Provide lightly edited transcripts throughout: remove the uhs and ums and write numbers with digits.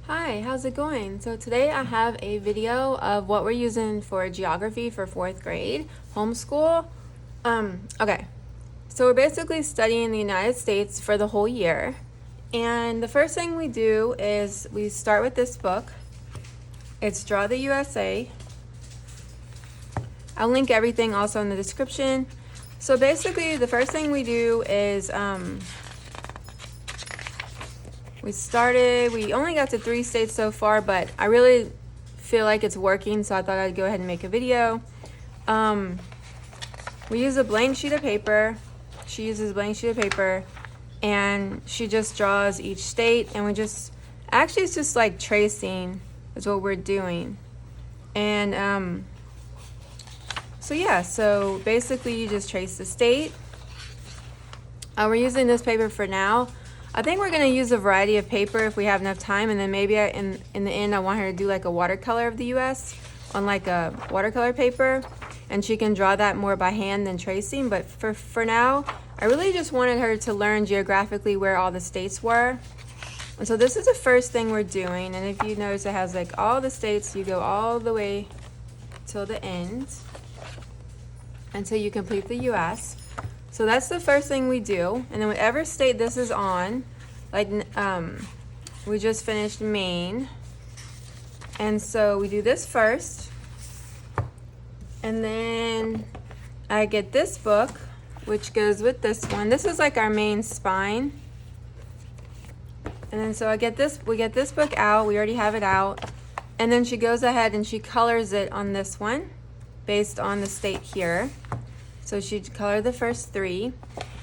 Hi, how's it going? So today I have a video of what we're using for geography for 4th grade, homeschool. Okay, so we're basically studying the United States for the whole year. And the first thing we do is we start with this book. It's Draw the USA. I'll link everything also in the description. So basically the first thing we do is we only got to 3 states so far, but I really feel like it's working, so I thought I'd go ahead and make a video. We use a blank sheet of paper. She uses a blank sheet of paper, and she just draws each state, and actually it's just like tracing is what we're doing. And so basically you just trace the state. We're using this paper for now. I think we're going to use a variety of paper if we have enough time, and then maybe in the end I want her to do like a watercolor of the US on like a watercolor paper, and she can draw that more by hand than tracing. But for now, I really just wanted her to learn geographically where all the states were. And so this is the first thing we're doing, and if you notice it has like all the states, you go all the way till the end until you complete the US. So that's the first thing we do, and then whatever state this is on, like we just finished Maine, and so we do this first, and then I get this book, which goes with this one. This is like our main spine, and then so we get this book out. We already have it out, and then she goes ahead and she colors it on this one, based on the state here. So she'd color the first 3.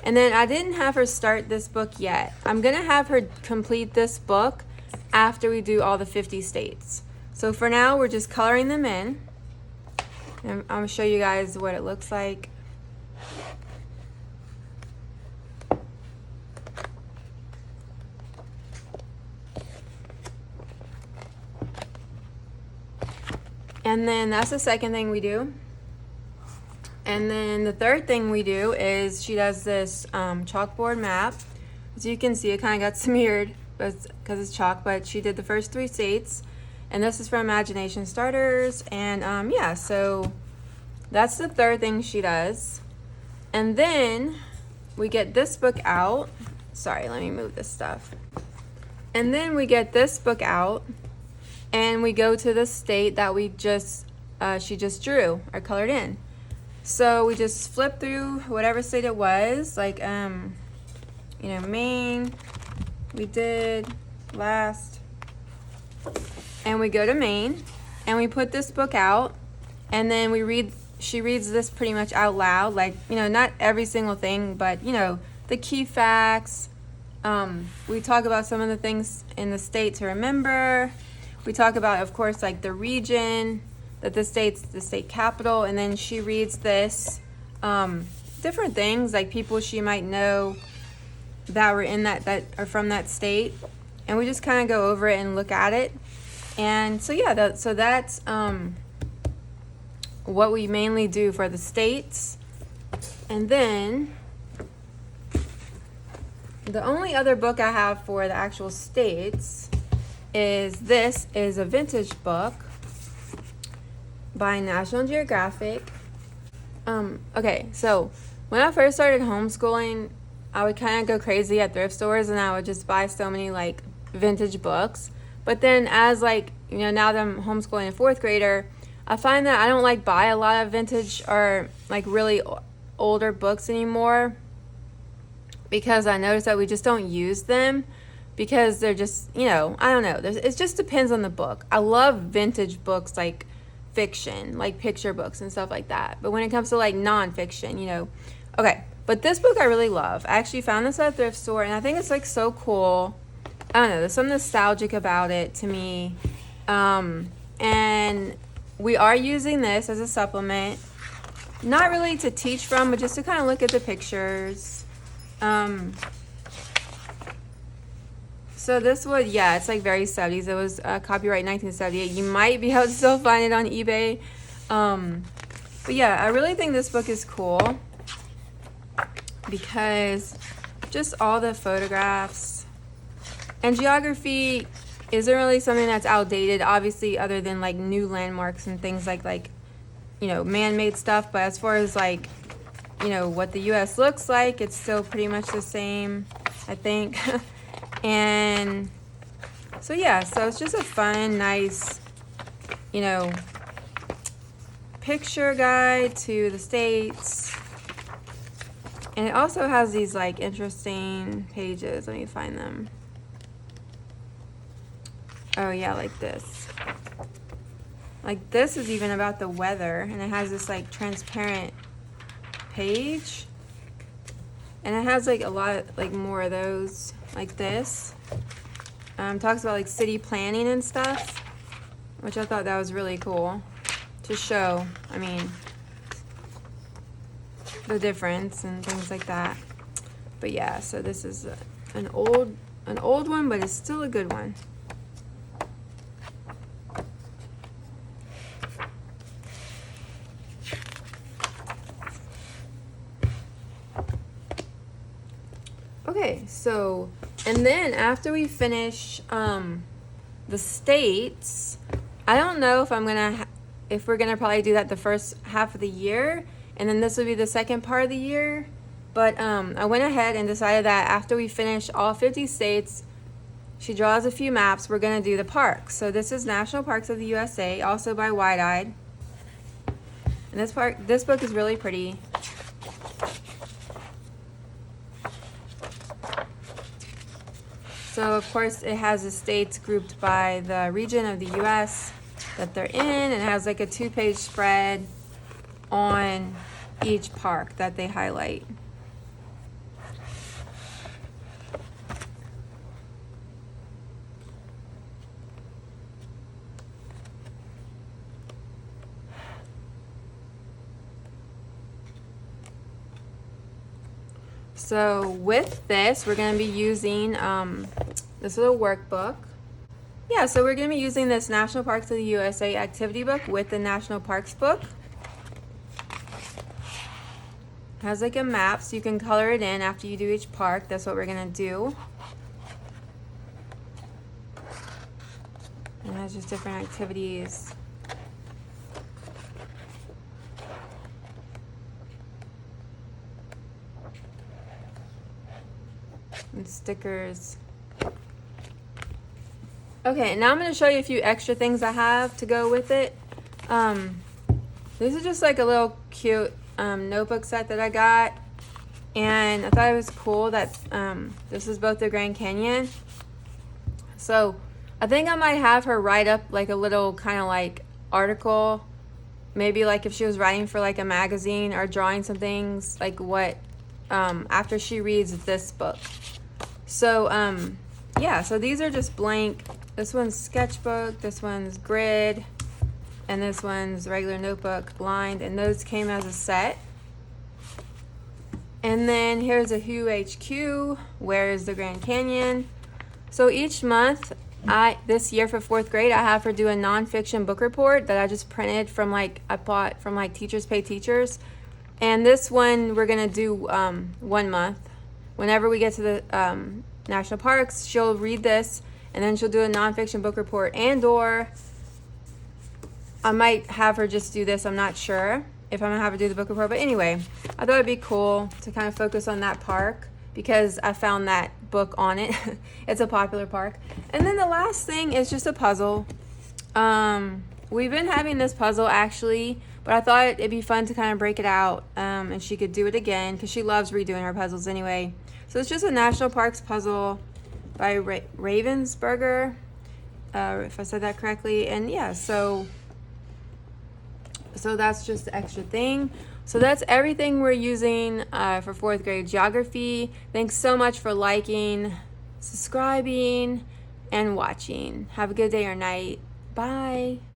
And then I didn't have her start this book yet. I'm going to have her complete this book after we do all the 50 states. So for now, we're just coloring them in. And I'm going to show you guys what it looks like. And then that's the second thing we do. And then the third thing we do is she does this chalkboard map. As you can see, it kind of got smeared because it's chalk, but she did the first 3 states. And this is for Imagination Starters. And so that's the third thing she does. And then we get this book out. Sorry, let me move this stuff. And then we get this book out, and we go to the state that she just drew or colored in. So we just flip through whatever state it was, like, Maine, we did last, and we go to Maine, and we put this book out, and then she reads this pretty much out loud, like, not every single thing, but, the key facts. We talk about some of the things in the state to remember. We talk about, of course, like the region, that the state capital, and then she reads this, different things, like people she might know that were in that are from that state, and we just kind of go over it and look at it. And so that's what we mainly do for the states. And then the only other book I have for the actual states is a vintage book by National Geographic. Okay, so when I first started homeschooling, I would kind of go crazy at thrift stores, and I would just buy so many like vintage books. But then as now that I'm homeschooling a 4th grader, I find that I don't like buy a lot of vintage or like really older books anymore, because I notice that we just don't use them because they're just, I don't know. It just depends on the book. I love vintage books like fiction, like picture books and stuff like that. But when it comes to like nonfiction, okay. But this book I really love. I actually found this at a thrift store, and I think it's like so cool. I don't know. There's some nostalgic about it to me. And we are using this as a supplement, not really to teach from, but just to kind of look at the pictures. So this would, it's like very 70s. It was copyright 1978. You might be able to still find it on eBay. But I really think this book is cool because just all the photographs. And geography, isn't really something that's outdated, obviously, other than like new landmarks and things like you know, man-made stuff. But as far as like, you know, what the U.S. looks like, it's still pretty much the same, I think. And so yeah, so it's just a fun, nice, you know, picture guide to the states. And it also has these like interesting pages. Let me find them. Oh yeah, like this. Like this is even about the weather, and it has this like transparent page. And it has like a lot like more of those like this. Talks about like city planning and stuff, which I thought that was really cool to show, I mean, the difference and things like that. But yeah, so this is an old one, but it's still a good one. Okay, so, and then after we finish the states, I don't know if if we're gonna probably do that the first half of the year, and then this will be the second part of the year. But I went ahead and decided that after we finish all 50 states, she draws a few maps, we're gonna do the parks. So this is National Parks of the USA, also by Wide Eyed. And this book is really pretty. So of course it has the states grouped by the region of the US that they're in, and it has like a 2-page spread on each park that they highlight. So with this, we're going to be using this little workbook. Yeah, so we're going to be using this National Parks of the USA activity book with the National Parks book. It has like a map, so you can color it in after you do each park. That's what we're going to do. And it has just different activities. And stickers. Okay, now I'm going to show you a few extra things I have to go with it. This is just like a little cute notebook set that I got, and I thought it was cool that this is both the Grand Canyon. So I think I might have her write up like a little kind of like article, maybe like if she was writing for like a magazine or drawing some things, like what after she reads this book. So yeah, so these are just blank. This one's sketchbook, this one's grid, and this one's regular notebook, blind, and those came as a set. And then here's a Who HQ, where is the Grand Canyon. So each month, this year for 4th grade, I have her do a nonfiction book report that I just printed from I bought from like Teachers Pay Teachers. And this one we're gonna do 1 month. Whenever we get to the national parks, she'll read this, and then she'll do a nonfiction book report, and/or I might have her just do this. I'm not sure if I'm gonna have her do the book report, but anyway, I thought it'd be cool to kind of focus on that park because I found that book on it. It's a popular park. And then the last thing is just a puzzle. We've been having this puzzle actually, but I thought it'd be fun to kind of break it out, and she could do it again because she loves redoing her puzzles anyway. So it's just a National Parks puzzle by Ravensburger, if I said that correctly. And yeah, so that's just the extra thing. So that's everything we're using for 4th grade geography. Thanks so much for liking, subscribing, and watching. Have a good day or night. Bye.